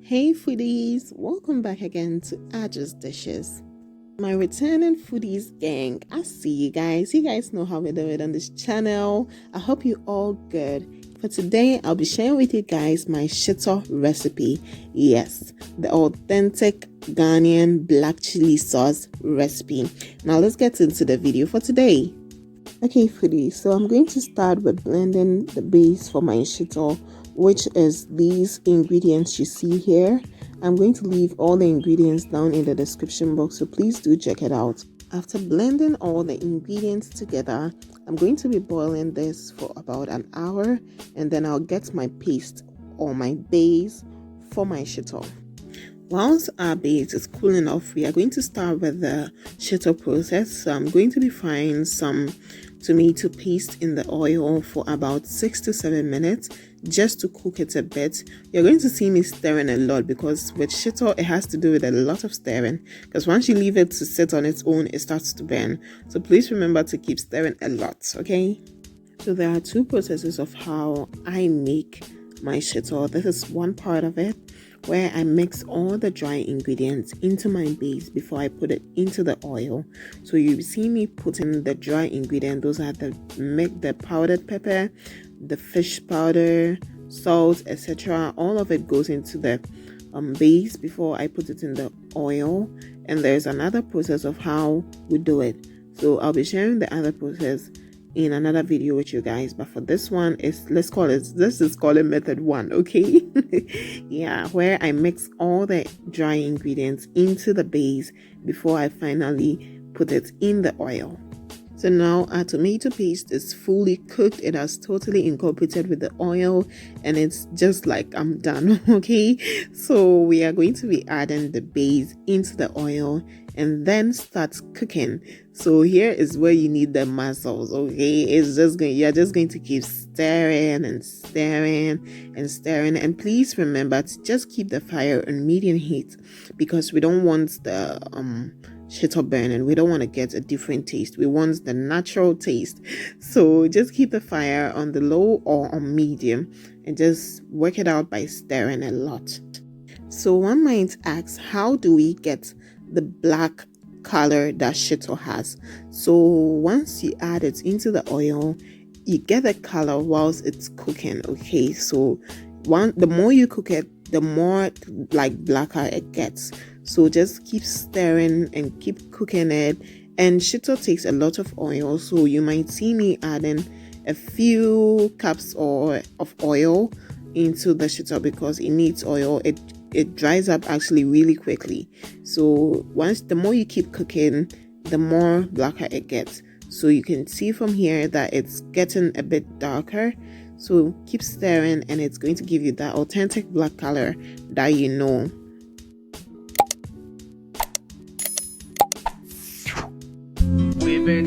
Hey foodies, welcome back again to Adjoa's Dishes. My returning foodies gang, I see you guys. You guys know how we do it on this channel. I hope you all good. For today, I'll be sharing with you guys my Shito recipe. Yes, the authentic Ghanaian black chili sauce recipe. Now let's get into the video for today. Okay foodies, so I'm going to start with blending the base for my Shito, which is these ingredients you see here. I'm going to leave all the ingredients down in the description box, so please do check it out. After blending all the ingredients together, I'm going to be boiling this for about an hour, and then I'll get my paste or my base for my Shito. Once our base is cooling off, we are going to start with the Shito process. So I'm going to be frying some tomato paste in the oil for about 6 to 7 minutes just to cook it a bit. You're going to see me stirring a lot because with Shito it has to do with a lot of stirring, because once you leave it to sit on its own, it starts to burn. So please remember to keep stirring a lot, okay? So there are two processes of how I make my Shito. This is one part of it where I mix all the dry ingredients into my base before I put it into the oil. So you see me putting the dry ingredient. Those are the powdered pepper, the fish powder, salt, etc. All of it goes into the base before I put it in the oil. And there's another process of how we do it. So I'll be sharing the other process in another video with you guys, but for this one let's call it method 1, okay? Yeah, where I mix all the dry ingredients into the base before I finally put it in the oil. So now our tomato paste is fully cooked. It has totally incorporated with the oil and it's just like I'm done, okay? So we are going to be adding the base into the oil and then start cooking. So here is where you need the muscles, okay? You're just going to keep stirring and stirring and stirring. And please remember to just keep the fire on medium heat because we don't want the Shito burning. We don't want to get a different taste. We want the natural taste. So just keep the fire on the low or on medium and just work it out by stirring a lot. So one might ask, how do we get the black color that Shito has? So once you add it into the oil, you get the color whilst it's cooking, okay? So the more you cook it, the more like blacker it gets. So just keep stirring and keep cooking it. And Shito takes a lot of oil, so you might see me adding a few cups of oil into the Shito because it needs oil. It dries up actually really quickly. So the more you keep cooking, the more blacker it gets. So you can see from here that it's getting a bit darker. So keep stirring and it's going to give you that authentic black color that you know. We've been